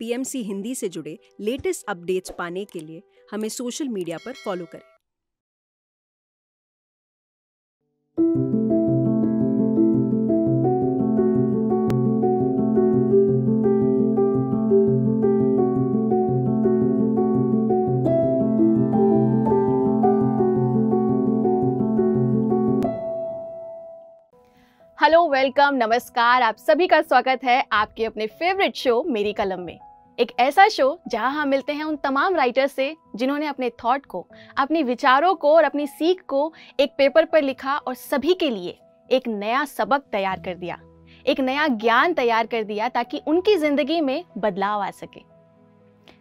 PMC Hindi से जुड़े latest updates पाने के लिए हमें सोशल मीडिया पर फॉलो करें। हेलो, वेलकम, नमस्कार। आप सभी का स्वागत है आपके अपने फेवरेट शो मेरी कलम में। एक ऐसा शो जहां हम मिलते हैं उन तमाम राइटर्स से जिन्होंने अपने थॉट को, अपने विचारों को और अपनी सीख को एक पेपर पर लिखा और सभी के लिए एक नया सबक तैयार कर दिया, एक नया ज्ञान तैयार कर दिया ताकि उनकी जिंदगी में बदलाव आ सके।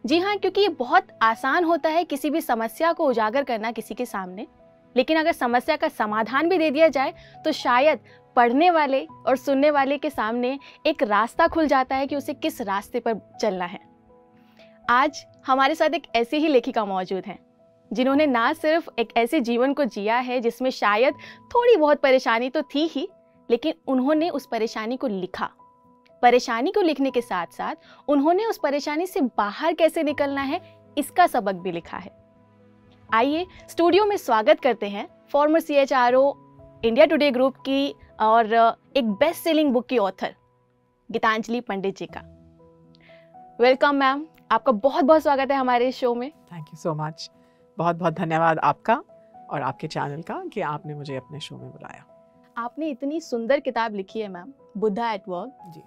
जी हाँ, क्योंकि ये बहुत आसान होता है किसी भी समस्या को उजागर करना किसी के सामने, लेकिन अगर समस्या का समाधान भी दे दिया जाए तो शायद पढ़ने वाले और सुनने वाले के सामने एक रास्ता खुल जाता है कि उसे किस रास्ते पर चलना है। आज हमारे साथ एक ऐसी ही लेखिका मौजूद हैं जिन्होंने ना सिर्फ एक ऐसे जीवन को जिया है जिसमें शायद थोड़ी बहुत परेशानी तो थी ही, लेकिन उन्होंने उस परेशानी को लिखा। परेशानी को लिखने के साथ साथ उन्होंने उस परेशानी से बाहर कैसे निकलना है इसका सबक भी लिखा है। आइए स्टूडियो में स्वागत करते हैं farmer CHRO, India today group की और एक बेस्ट सेलिंग बुक की ऑथर गीतांजलि पंडित जी का। वेलकम मैम, आपका बहुत बहुत स्वागत है हमारे शो में। Thank you so much. बहुत बहुत धन्यवाद आपका और आपके चैनल का कि आपने मुझे अपने शो में बुलाया। आपने इतनी सुंदर किताब लिखी है मैम, बुद्धा एट वर्क जी।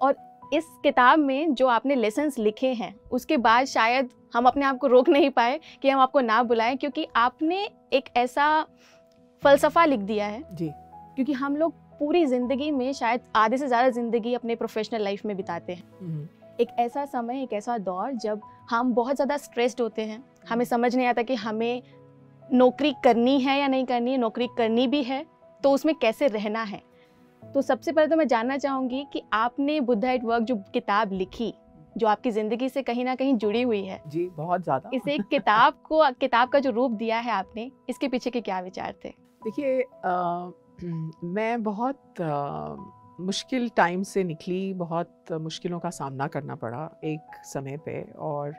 और इस किताब में जो आपने लेसन्स लिखे हैं उसके बाद शायद हम अपने आप को रोक नहीं पाए कि हम आपको ना बुलाएं, क्योंकि आपने एक ऐसा फलसफा लिख दिया है। जी। क्योंकि हम लोग पूरी ज़िंदगी में शायद आधे से ज़्यादा ज़िंदगी अपने प्रोफेशनल लाइफ में बिताते हैं। एक ऐसा समय, एक ऐसा दौर जब हम बहुत ज़्यादा स्ट्रेस्ड होते हैं, हमें समझ नहीं आता कि हमें नौकरी करनी है या नहीं करनी है, नौकरी करनी भी है तो उसमें कैसे रहना है। तो सबसे पहले तो मैं जानना चाहूँगी कि आपने बुद्धा एट वर्क जो किताब लिखी, जो आपकी ज़िंदगी से कहीं ना कहीं जुड़ी हुई है, जी, बहुत ज़्यादा, इसे एक किताब का जो रूप दिया है आपने, इसके पीछे के क्या विचार थे? देखिए, मैं बहुत मुश्किल टाइम से निकली, बहुत मुश्किलों का सामना करना पड़ा एक समय पे, और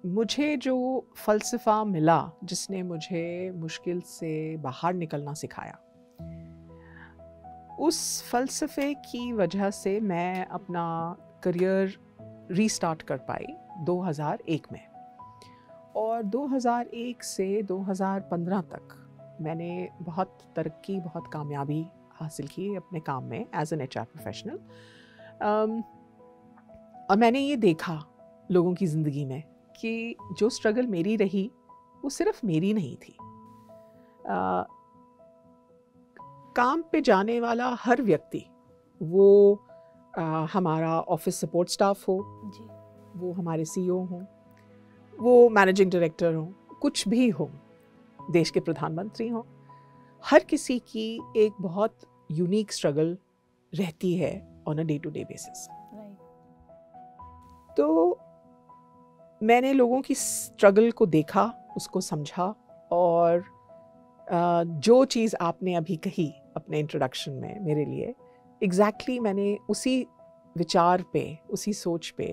मुझे जो फ़लसफ़ा मिला जिसने मुझे मुश्किल से बाहर निकलना सिखाया, उस फ़लसफ़े की वजह से मैं अपना करियर रीस्टार्ट कर पाई 2001 में। और 2001 से 2015 तक मैंने बहुत तरक्की, बहुत कामयाबी हासिल की अपने काम में एज एन HR प्रोफेशनल। और मैंने ये देखा लोगों की ज़िंदगी में कि जो स्ट्रगल मेरी रही वो सिर्फ मेरी नहीं थी। काम पे जाने वाला हर व्यक्ति, वो हमारा ऑफिस सपोर्ट स्टाफ हो जी, वो हमारे CEO हों, वो मैनेजिंग डायरेक्टर हों, कुछ भी हो, देश के प्रधानमंत्री हों, हर किसी की एक बहुत यूनिक स्ट्रगल रहती है on a day to day basis. तो मैंने लोगों की स्ट्रगल को देखा, उसको समझा, और जो चीज़ आपने अभी कही अपने इंट्रोडक्शन में मेरे लिए, एग्जैक्टली मैंने उसी विचार पे, उसी सोच पे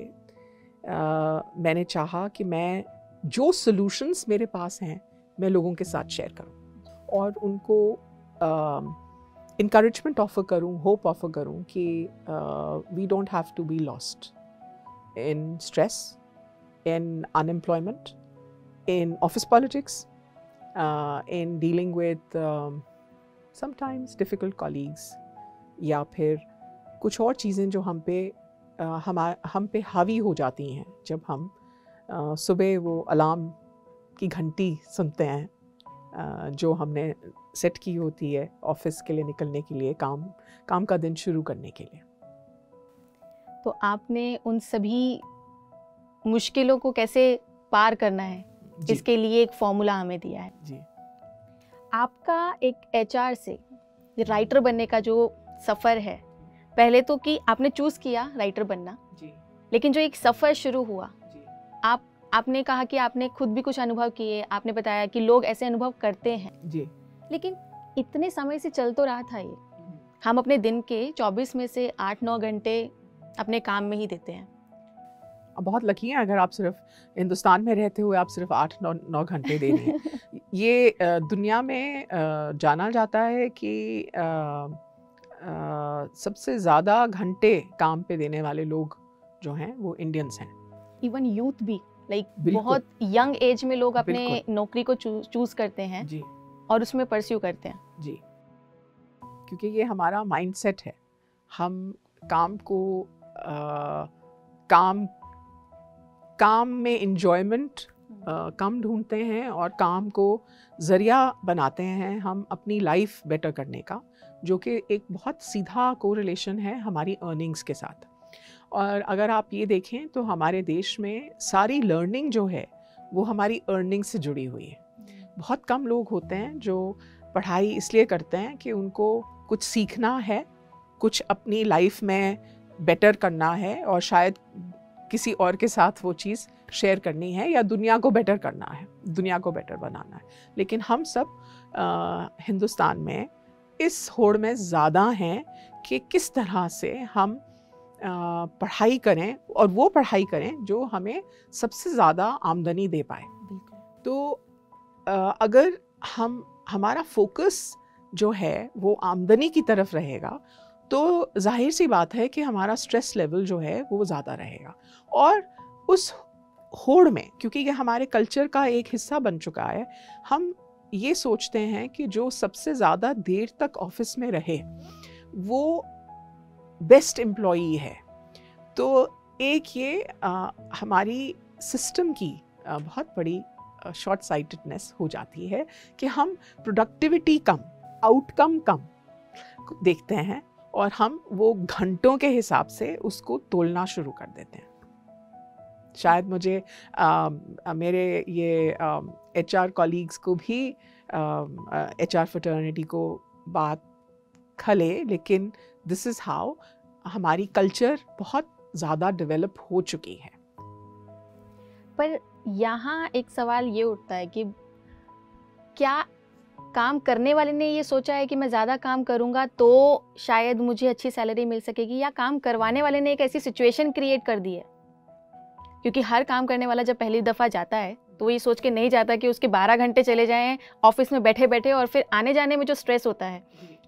मैंने चाहा कि मैं जो सॉल्यूशंस मेरे पास हैं मैं लोगों के साथ शेयर करूं और उनको encouragement ऑफर करूं, होप ऑफर करूं कि we don't have to be lost in stress, in unemployment, in office politics, in dealing with sometimes difficult colleagues, या फिर कुछ और चीज़ें जो हम पे हावी हो जाती हैं जब हम सुबह वो अलार्म की घंटी सुनते हैं जो हमने सेट की होती है ऑफिस के लिए निकलने के लिए, काम का दिन शुरू करने के लिए। तो आपने उन सभी मुश्किलों को कैसे पार करना है, इसके लिए एक फॉर्मूला हमें दिया है। जी। आपका एक HR से राइटर बनने का जो सफ़र है, पहले तो कि आपने चूज़ किया राइटर बनना, जी, लेकिन जो एक सफ़र शुरू हुआ, जी, आपने कहा कि आपने खुद भी कुछ अनुभव किए, आपने बताया कि लोग ऐसे अनुभव करते हैं, जी, लेकिन इतने समय से चल तो रहा था ये। हम अपने दिन के 24 में से 8-9 घंटे अपने काम में ही देते हैं। बहुत लकी हैं अगर आप सिर्फ हिंदुस्तान में रहते हुए आप सिर्फ 8-9 घंटे दे रही हैं। ये दुनिया में जाना जाता है कि सबसे ज़्यादा घंटे काम पे देने वाले लोग जो हैं वो इंडियंस हैं। इवन यूथ भी, लाइक बिल्कुल। बहुत यंग एज में लोग अपने बिल्कुल। नौकरी को चूज करते हैं जी और उसमें परस्यू करते हैं। जी, क्योंकि ये हमारा माइंडसेट है। हम काम को काम में इंजॉयमेंट कम ढूंढते हैं और काम को ज़रिया बनाते हैं हम अपनी लाइफ बेटर करने का, जो कि एक बहुत सीधा कोरिलेशन है हमारी अर्निंग्स के साथ। और अगर आप ये देखें तो हमारे देश में सारी लर्निंग जो है वो हमारी अर्निंग से जुड़ी हुई है। बहुत कम लोग होते हैं जो पढ़ाई इसलिए करते हैं कि उनको कुछ सीखना है, कुछ अपनी लाइफ में बेटर करना है और शायद किसी और के साथ वो चीज़ शेयर करनी है या दुनिया को बेटर करना है, दुनिया को बेटर बनाना है। लेकिन हम सब हिंदुस्तान में इस होड़ में ज़्यादा हैं कि किस तरह से हम पढ़ाई करें और वो पढ़ाई करें जो हमें सबसे ज़्यादा आमदनी दे पाए। तो अगर हमारा फोकस जो है वो आमदनी की तरफ रहेगा तो जाहिर सी बात है कि हमारा स्ट्रेस लेवल जो है वो ज़्यादा रहेगा। और उस होड़ में, क्योंकि ये हमारे कल्चर का एक हिस्सा बन चुका है, हम ये सोचते हैं कि जो सबसे ज़्यादा देर तक ऑफिस में रहे वो बेस्ट एम्प्लॉई है। तो एक ये हमारी सिस्टम की बहुत बड़ी शॉर्ट साइटेडनेस हो जाती है कि हम प्रोडक्टिविटी कम, आउटकम कम देखते हैं और हम वो घंटों के हिसाब से उसको तोलना शुरू कर देते हैं। शायद मुझे मेरे ये HR कॉलीग्स को भी HR फ्रेटर्निटी को बात खले, लेकिन दिस इज़ हाउ हमारी कल्चर बहुत ज़्यादा डेवलप हो चुकी है। पर यहाँ एक सवाल ये उठता है कि क्या काम करने वाले ने ये सोचा है कि मैं ज़्यादा काम करूँगा तो शायद मुझे अच्छी सैलरी मिल सकेगी, या काम करवाने वाले ने एक ऐसी सिचुएशन क्रिएट कर दी है? क्योंकि हर काम करने वाला जब पहली दफ़ा जाता है तो वो ये सोच के नहीं जाता कि उसके 12 घंटे चले जाएं ऑफिस में बैठे बैठे, और फिर आने जाने में जो स्ट्रेस होता है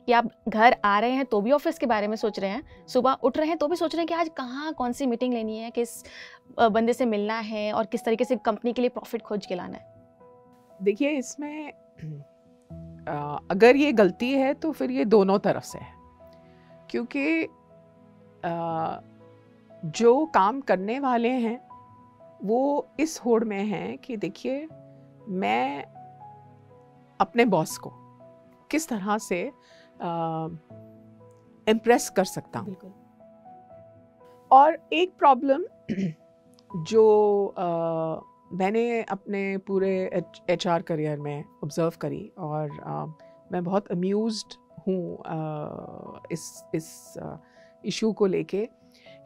कि आप घर आ रहे हैं तो भी ऑफिस के बारे में सोच रहे हैं, सुबह उठ रहे हैं तो भी सोच रहे हैं कि आज कहाँ कौन सी मीटिंग लेनी है, किस बंदे से मिलना है और किस तरीके से कंपनी के लिए प्रॉफिट खोज के लाना है। देखिए, इसमें अगर ये गलती है तो फिर ये दोनों तरफ से है, क्योंकि जो काम करने वाले हैं वो इस होड़ में हैं कि देखिए मैं अपने बॉस को किस तरह से इम्प्रेस कर सकता हूँ। और एक प्रॉब्लम जो मैंने अपने पूरे HR करियर में ऑब्ज़र्व करी और मैं बहुत अम्यूज़्ड हूँ इस इशू को लेके,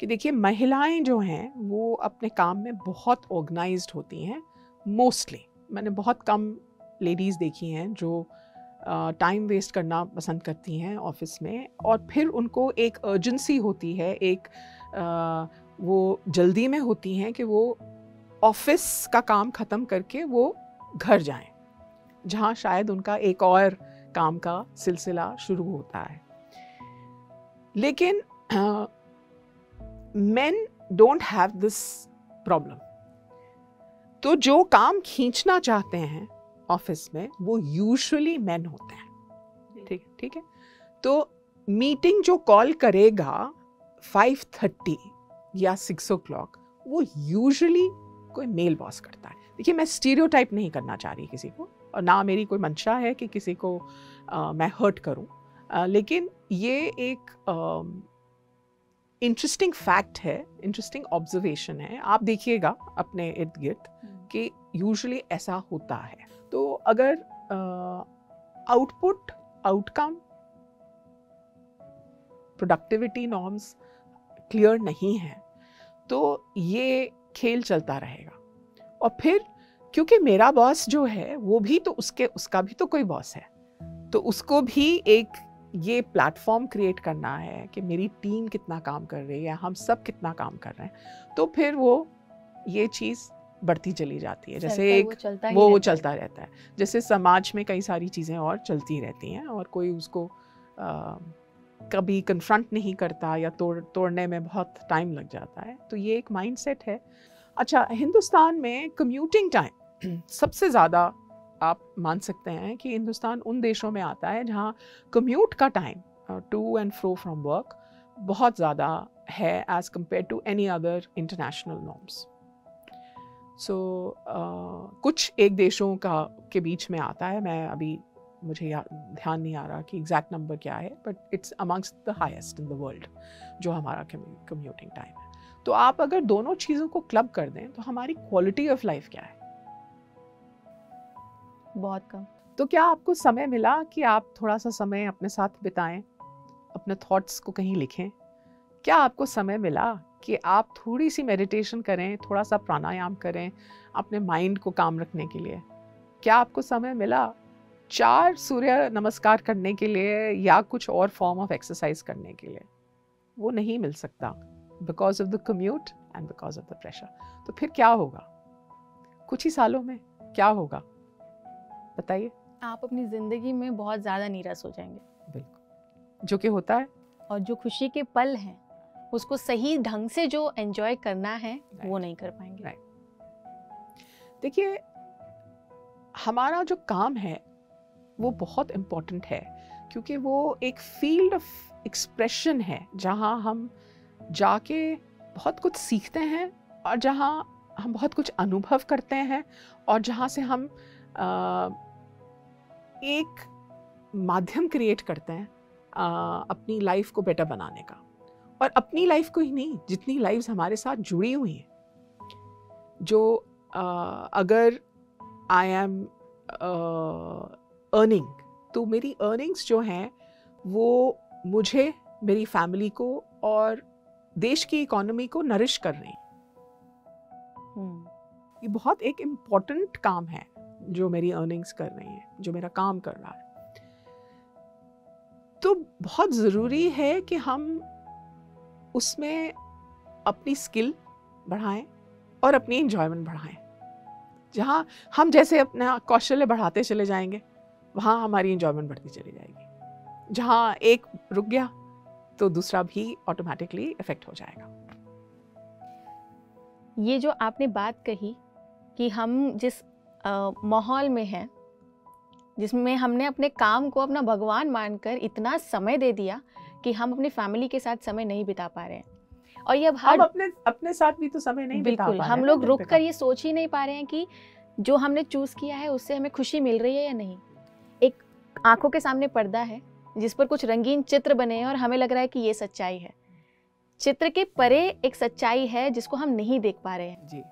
कि देखिए महिलाएं जो हैं वो अपने काम में बहुत ऑर्गेनाइज्ड होती हैं। मोस्टली मैंने बहुत कम लेडीज़ देखी हैं जो टाइम वेस्ट करना पसंद करती हैं ऑफिस में, और फिर उनको एक अर्जेंसी होती है, एक वो जल्दी में होती हैं कि वो ऑफिस का काम ख़त्म करके वो घर जाएं, जहाँ शायद उनका एक और काम का सिलसिला शुरू होता है। लेकिन men don't have this problem। तो जो काम खींचना चाहते हैं ऑफिस में वो यूजुअली मेन होते हैं। ठीक है। तो मीटिंग जो कॉल करेगा 5:30 या 6 o'clock वो यूजुअली कोई मेल बॉस करता है। देखिए, मैं स्टीरियोटाइप नहीं करना चाह रही किसी को, और ना मेरी कोई मंशा है कि किसी को मैं हर्ट करूं, लेकिन ये एक इंटरेस्टिंग फैक्ट है, इंटरेस्टिंग ऑब्जर्वेशन है। आप देखिएगा अपने इर्द गिर्द कि यूजुअली ऐसा होता है। तो अगर output, outcome, productivity norms clear नहीं है तो ये खेल चलता रहेगा। और फिर क्योंकि मेरा बॉस जो है वो भी तो उसका भी तो कोई बॉस है, तो उसको भी एक ये प्लेटफॉर्म क्रिएट करना है कि मेरी टीम कितना काम कर रही है, हम सब कितना काम कर रहे हैं, तो फिर वो ये चीज़ बढ़ती चली जाती है। जैसे एक वो चलता रहता है। जैसे समाज में कई सारी चीज़ें और चलती रहती हैं और कोई उसको कभी कन्फ्रंट नहीं करता या तोड़ने में बहुत टाइम लग जाता है। तो ये एक माइंडसेट है। अच्छा, हिंदुस्तान में कम्यूटिंग टाइम सबसे ज़्यादा आप मान सकते हैं कि हिंदुस्तान उन देशों में आता है जहाँ कम्यूट का time to and fro from work बहुत ज़्यादा है as compare to any other international norms. So कुछ एक देशों के बीच में आता है, मैं अभी मुझे ध्यान नहीं आ रहा कि एग्जैक्ट नंबर क्या है, but it's amongst the highest in the world जो हमारा कम्यूटिंग टाइम है। तो आप अगर दोनों चीज़ों को क्लब कर दें तो हमारी क्वालिटी ऑफ लाइफ क्या है? बहुत कम। तो क्या आपको समय मिला कि आप थोड़ा सा समय अपने साथ बिताएं, अपने थॉट्स को कहीं लिखें? क्या आपको समय मिला कि आप थोड़ी सी मेडिटेशन करें, थोड़ा सा प्राणायाम करें अपने माइंड को काम रखने के लिए? क्या आपको समय मिला 4 सूर्य नमस्कार करने के लिए या कुछ और फॉर्म ऑफ एक्सरसाइज करने के लिए? वो नहीं मिल सकता because of the commute and because of the pressure. तो फिर क्या होगा? कुछ ही सालों में क्या होगा बताइए? आप अपनी जिंदगी में बहुत ज्यादा नीरस हो जाएंगे। बिल्कुल, जो कि होता है। और जो खुशी के पल हैं उसको सही ढंग से जो एंजॉय करना है वो नहीं कर पाएंगे। देखिए, हमारा जो काम है वो बहुत इम्पोर्टेंट है क्योंकि वो एक फील्ड ऑफ एक्सप्रेशन है जहाँ हम जाके बहुत कुछ सीखते हैं और जहाँ हम बहुत कुछ अनुभव करते हैं और जहाँ से हम एक माध्यम क्रिएट करते हैं अपनी लाइफ को बेटर बनाने का। और अपनी लाइफ को ही नहीं, जितनी लाइफ्स हमारे साथ जुड़ी हुई हैं, जो अगर आई एम अर्निंग, तो मेरी अर्निंग्स जो हैं वो मुझे, मेरी फैमिली को और देश की इकोनॉमी को नरिश कर रही हैं। ये बहुत एक इम्पॉर्टेंट काम है जो मेरी अर्निंग्स कर रही हैं, जो मेरा काम कर रहा है। तो बहुत ज़रूरी है कि हम उसमें अपनी स्किल बढ़ाएं और अपनी एंजॉयमेंट बढ़ाएं। जहाँ हम जैसे अपना कौशल्य बढ़ाते चले जाएंगे वहाँ हमारी एंजॉयमेंट बढ़ती चली जाएगी। जहाँ एक रुक गया तो दूसरा भी ऑटोमेटिकली इफेक्ट हो जाएगा। ये जो आपने बात कही कि हम जिस माहौल में हैं, जिसमें हमने अपने काम को अपना भगवान मानकर इतना समय दे दिया कि हम अपनी फैमिली के साथ समय नहीं बिता पा रहे हैं। और ये अब हम अपने साथ भी तो समय नहीं बिता पा रहे हैं। हम लोग रुक कर ये सोच ही नहीं पा रहे हैं कि जो हमने चूज किया है उससे हमें खुशी मिल रही है या नहीं। एक आंखों के सामने पर्दा है जिस पर कुछ रंगीन चित्र बने हैं और हमें लग रहा है कि ये सच्चाई है। चित्र के परे एक सच्चाई है जिसको हम नहीं देख पा रहे हैं जी।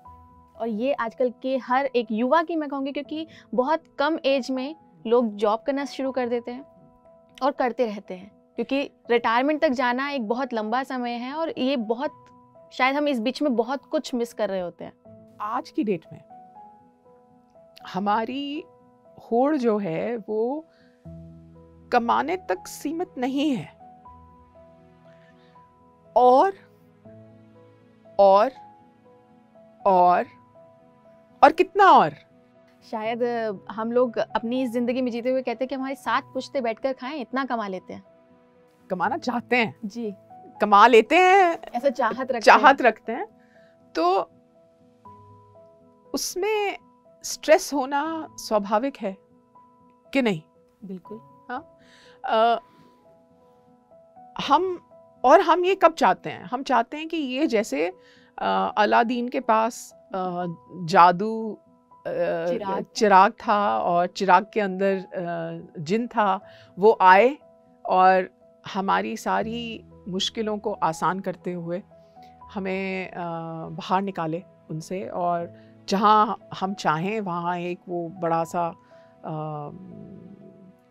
और ये आजकल के हर एक युवा की मैं कहूँगी, क्योंकि बहुत कम एज में लोग जॉब करना शुरू कर देते हैं और करते रहते हैं, क्योंकि रिटायरमेंट तक जाना एक बहुत लंबा समय है और ये बहुत, शायद हम इस बीच में बहुत कुछ मिस कर रहे होते हैं। आज की डेट में हमारी होड़ जो है वो कमाने तक सीमित नहीं है और कितना और। शायद हम लोग अपनी इस जिंदगी में जीते हुए कहते हैं कि हमारी 7 पुश्ते बैठकर खाएं, इतना कमा लेते हैं। कमाना चाहते हैं जी, कमा लेते हैं, ऐसा चाहत रखते हैं। तो उसमें स्ट्रेस होना स्वाभाविक है कि नहीं? बिल्कुल। हाँ। हम ये कब चाहते हैं? हम चाहते हैं कि ये जैसे अलादीन के पास जादू चिराग था और चिराग के अंदर जिन था, वो आए और हमारी सारी मुश्किलों को आसान करते हुए हमें बाहर निकाले उनसे, और जहाँ हम चाहें वहाँ एक वो बड़ा सा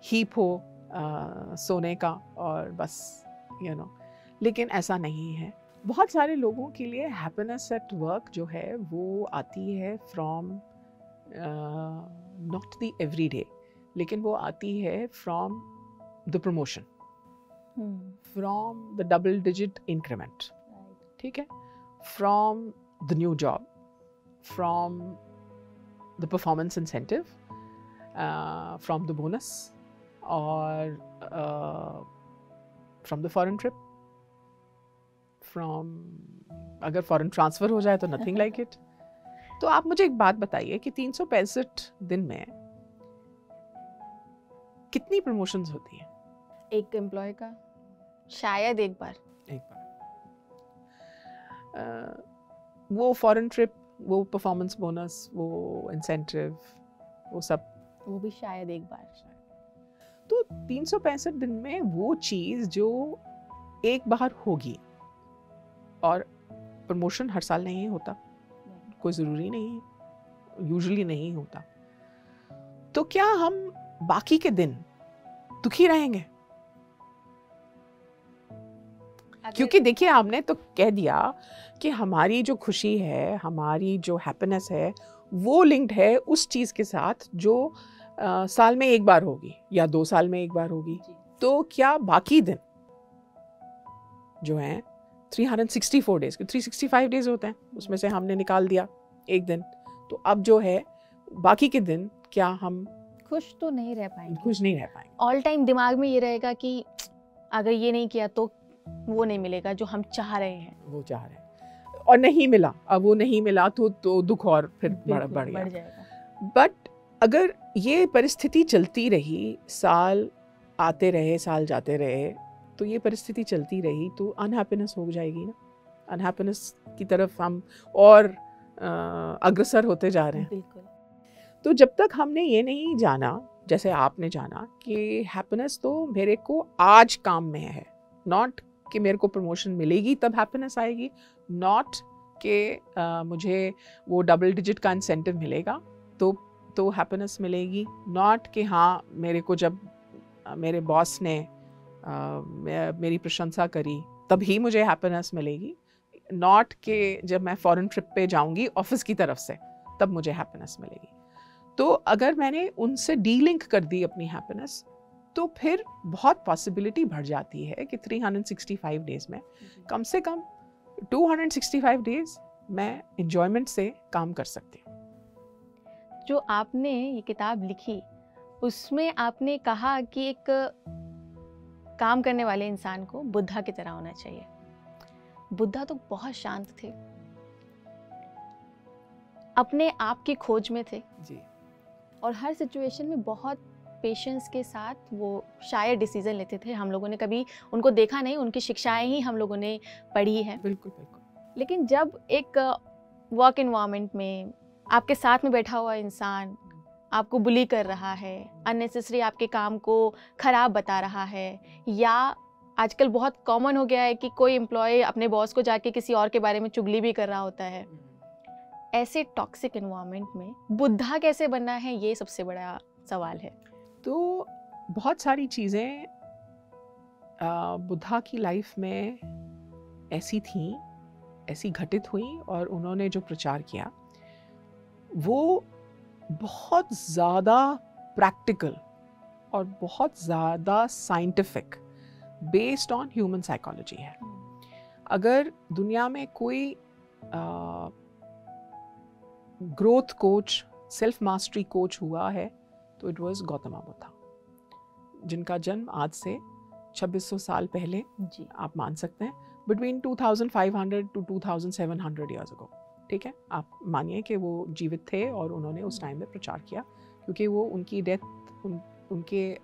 हीप हो सोने का और बस लेकिन ऐसा नहीं है। बहुत सारे लोगों के लिए हैप्पीनेस एट वर्क जो है वो आती है फ्रॉम नॉट द एवरीडे, लेकिन वो आती है from the promotion. From the double digit increment, ठीक है, from the new job, from the performance incentive, from the bonus, और from the foreign trip, from अगर फॉरेन ट्रांसफर हो जाए तो नथिंग लाइक इट। तो आप मुझे एक बात बताइए कि 365 दिन में कितनी प्रमोशंस होती हैं? एक एम्प्लॉय का शायद एक बार। वो फॉरेन ट्रिप, वो परफॉर्मेंस बोनस, वो इंसेंटिव, वो सब, वो भी शायद एक बार। तो 365 दिन में वो चीज जो एक बार होगी, और प्रमोशन हर साल नहीं होता, कोई ज़रूरी नहीं है, यूजुअली नहीं होता, तो क्या हम बाकी के दिन दुखी रहेंगे? क्योंकि देखिए, आपने तो कह दिया कि हमारी जो खुशी है, हमारी जो हैप्पीनेस है, वो लिंक्ड है उस चीज़ के साथ जो साल में एक बार होगी या 2 साल में एक बार होगी। तो क्या बाकी दिन जो हैं 364 डेज, 365 डेज होते हैं, उसमें से हमने निकाल दिया एक दिन, तो अब जो है बाकी के दिन क्या हम खुश तो नहीं रह पाएंगे? खुश नहीं रह पाएंगे। ऑल टाइम दिमाग में ये रहेगा कि अगर ये नहीं किया तो वो नहीं मिलेगा जो हम चाह रहे हैं। वो चाह रहे हैं और नहीं मिला, अब वो नहीं मिला तो दुख और फिर बढ़ जाएगा। बट अगर ये परिस्थिति चलती रही, साल आते रहे, साल जाते रहे, तो ये परिस्थिति चलती रही तो अनहैप्पीनेस हो जाएगी ना। अनहैप्पीनेस की तरफ हम और अग्रसर होते जा रहे हैं। बिल्कुल। तो जब तक हमने ये नहीं जाना, जैसे आपने जाना, कि हैप्पीनेस तो मेरे को आज काम में है, नॉट कि मेरे को प्रमोशन मिलेगी तब हैप्पीनेस आएगी, नॉट कि मुझे वो डबल डिजिट का इंसेंटिव मिलेगा तो हैप्पीनेस मिलेगी, नॉट कि हाँ मेरे को जब मेरे बॉस ने मेरी प्रशंसा करी तभी मुझे हैप्पीनेस मिलेगी, नॉट कि जब मैं फॉरेन ट्रिप पे जाऊंगी ऑफिस की तरफ से तब मुझे हैप्पीनेस मिलेगी। तो अगर मैंने उनसे डीलिंक कर दी अपनी हैप्पीनेस, तो फिर बहुत पॉसिबिलिटी बढ़ जाती है कि 365 डेज में कम से कम 265 डेज मैं एंजॉयमेंट से काम कर सकती हूँ। जो आपने ये किताब लिखी उसमें आपने कहा कि एक काम करने वाले इंसान को बुद्धा की तरह होना चाहिए। बुद्धा तो बहुत शांत थे, अपने आप की खोज में थे जी, और हर सिचुएशन में बहुत पेशेंस के साथ वो शायद डिसीजन लेते थे। हम लोगों ने कभी उनको देखा नहीं, उनकी शिक्षाएं ही हम लोगों ने पढ़ी हैं। बिल्कुल बिल्कुल। लेकिन जब एक वर्क एनवायरनमेंट में आपके साथ में बैठा हुआ इंसान आपको बुली कर रहा है, अननेसेसरी आपके काम को ख़राब बता रहा है, या आजकल बहुत कॉमन हो गया है कि कोई एम्प्लॉय अपने बॉस को जाके किसी और के बारे में चुगली भी कर रहा होता है, ऐसे टॉक्सिक एनवायरनमेंट में बुद्धा कैसे बनना है, ये सबसे बड़ा सवाल है। तो बहुत सारी चीज़ें बुद्धा की लाइफ में ऐसी थी, ऐसी घटित हुई, और उन्होंने जो प्रचार किया वो बहुत ज़्यादा प्रैक्टिकल और बहुत ज़्यादा scientific, based on human psychology है। अगर दुनिया में कोई growth coach, self mastery coach हुआ है तो इट वाज गौतम बुद्धा, जिनका जन्म आज से 2600 साल पहले जी आप मान सकते हैं, बिटवीन 2500 टू 2700 ईयर्स अगो। ठीक है, आप मानिए कि वो जीवित थे और उन्होंने उस टाइम में प्रचार किया, क्योंकि वो उनकी डेथ उनके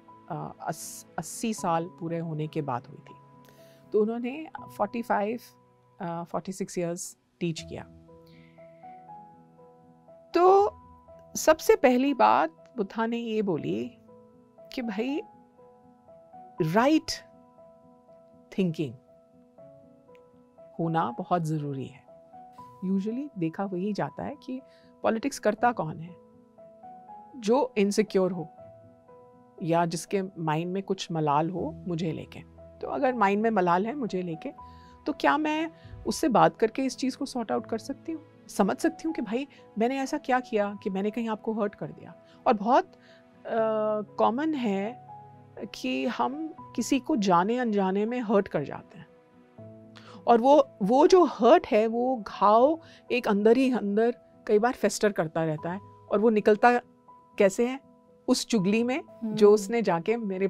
80 साल पूरे होने के बाद हुई थी। तो उन्होंने 46 ईयर्स टीच किया। तो सबसे पहली बात बुद्धा ने ये बोली कि भाई राइट थिंकिंग होना बहुत ज़रूरी है। यूजुअली देखा वही जाता है कि पॉलिटिक्स करता कौन है? जो इनसिक्योर हो या जिसके माइंड में कुछ मलाल हो मुझे लेके। तो अगर माइंड में मलाल है मुझे लेके, तो क्या मैं उससे बात करके इस चीज़ को सॉर्ट आउट कर सकती हूँ, समझ सकती हूँ कि भाई मैंने ऐसा क्या किया कि मैंने कहीं आपको हर्ट कर दिया। और बहुत कॉमन है कि हम किसी को जाने अनजाने में हर्ट कर जाते हैं, और वो जो हर्ट है, वो घाव एक अंदर ही अंदर कई बार फेस्टर करता रहता है, और वो निकलता कैसे है? उस चुगली में जो उसने जाके मेरे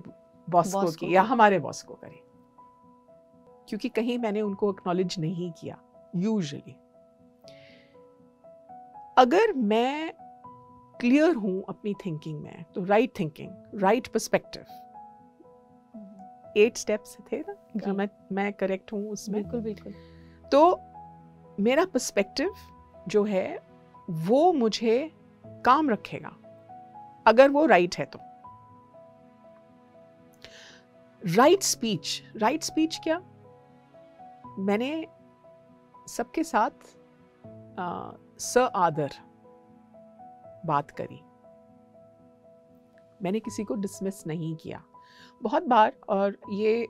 बॉस को की या हमारे बॉस को करी, क्योंकि कहीं मैंने उनको एक्नॉलेज नहीं किया। यूजुअली अगर मैं क्लियर हूं अपनी थिंकिंग में, तो right thinking, right perspective, 8 steps थे ना, मैं करेक्ट हूं उसमें? बिल्कुल बिल्कुल। तो मेरा पर्सपेक्टिव जो है वो मुझे काम रखेगा, अगर वो राइट है तो। राइट स्पीच क्या? मैंने सबके साथ आदर बात करी, मैंने किसी को डिसमिस नहीं किया बहुत बार, और ये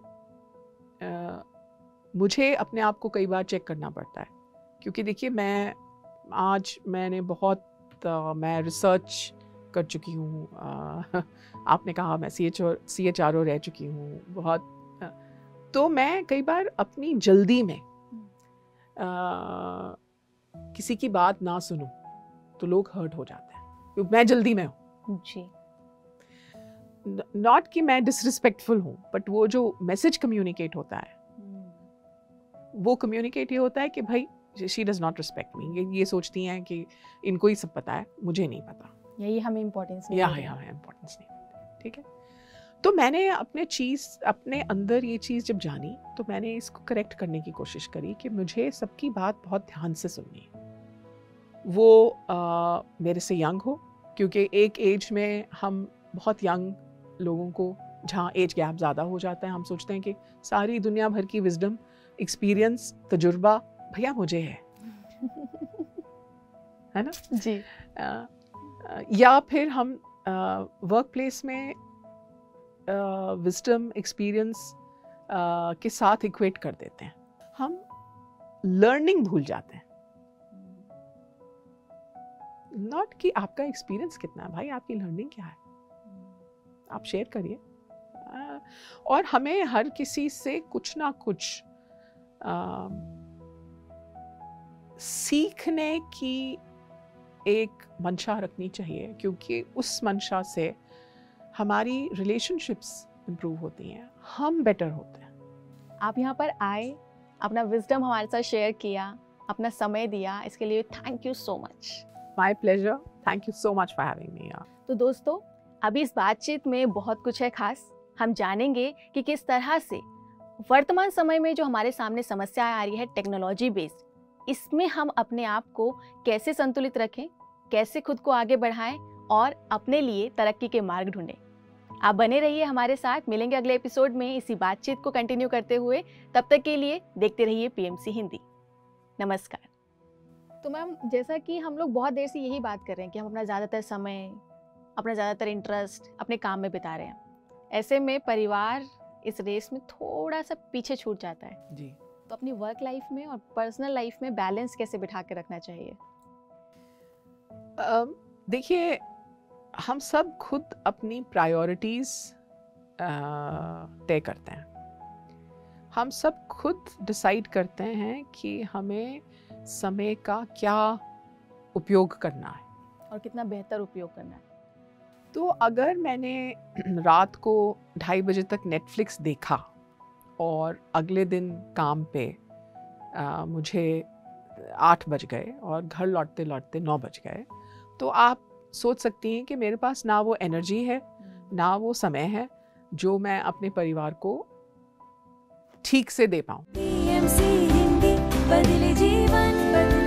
मुझे अपने आप को कई बार चेक करना पड़ता है, क्योंकि देखिए मैंने मैं रिसर्च कर चुकी हूँ, आपने कहा मैं CHRO रह चुकी हूँ बहुत, तो मैं कई बार अपनी जल्दी में किसी की बात ना सुनूं तो लोग हर्ट हो जाते हैं, क्योंकि मैं जल्दी में हूँ जी। नॉट कि मैं डिसरिस्पेक्टफुल हूँ, बट वो जो मैसेज कम्युनिकेट होता है, वो कम्युनिकेट ये होता है कि भाई शी डज नॉट रिस्पेक्ट मी, ये सोचती हैं कि इनको ही सब पता है, मुझे नहीं पता, यही हमें इम्पोर्टेंस नहीं है। ठीक है, तो मैंने अपने अंदर ये चीज़ जब जानी, तो मैंने इसको करेक्ट करने की कोशिश करी कि मुझे सबकी बात बहुत ध्यान से सुननी है। वो मेरे से यंग हो, क्योंकि एक एज में हम बहुत यंग लोगों को, जहाँ एज गैप ज़्यादा हो जाता है, हम सोचते हैं कि सारी दुनिया भर की विजडम, एक्सपीरियंस, तजुर्बा भैया मुझे है ना जी। या फिर हम वर्क प्लेस में विजडम, एक्सपीरियंस के साथ इक्वेट कर देते हैं, हम लर्निंग भूल जाते हैं। नॉट कि आपका एक्सपीरियंस कितना है, भाई आपकी लर्निंग क्या है, आप शेयर करिए। और हमें हर किसी से कुछ ना कुछ सीखने की एक मंशा रखनी चाहिए, क्योंकि उस मंशा से हमारी रिलेशनशिप्स इम्प्रूव होती हैं, हम बेटर होते हैं। आप यहाँ पर आए, अपना विजडम हमारे साथ शेयर किया, अपना समय दिया, इसके लिए thank you so much. My pleasure, thank you so much for having me. तो दोस्तों, अभी इस बातचीत में बहुत कुछ है खास। हम जानेंगे कि किस तरह से वर्तमान समय में जो हमारे सामने समस्या आ रही है टेक्नोलॉजी बेस्ड, इसमें हम अपने आप को कैसे संतुलित रखें, कैसे खुद को आगे बढ़ाएं और अपने लिए तरक्की के मार्ग ढूंढें। आप बने रहिए हमारे साथ, मिलेंगे अगले एपिसोड में इसी बातचीत को कंटिन्यू करते हुए। तब तक के लिए देखते रहिए PMC हिंदी। नमस्कार। तो मैम, जैसा कि हम लोग बहुत देर से यही बात कर रहे हैं कि हम अपना ज़्यादातर समय, अपना ज़्यादातर इंटरेस्ट अपने काम में बिता रहे हैं, ऐसे में परिवार इस रेस में थोड़ा सा पीछे छूट जाता है जी। तो अपनी वर्क लाइफ में और पर्सनल लाइफ में बैलेंस कैसे बिठा के रखना चाहिए? देखिए, हम सब खुद अपनी प्रायोरिटीज़ तय करते हैं, हम सब खुद डिसाइड करते हैं कि हमें समय का क्या उपयोग करना है और कितना बेहतर उपयोग करना है। तो अगर मैंने रात को 2:30 बजे तक नेटफ्लिक्स देखा और अगले दिन काम पे मुझे 8 बज गए और घर लौटते लौटते 9 बज गए, तो आप सोच सकती हैं कि मेरे पास ना वो एनर्जी है, ना वो समय है जो मैं अपने परिवार को ठीक से दे पाऊँ। PMC हिंदी, बदले जीवन, बदले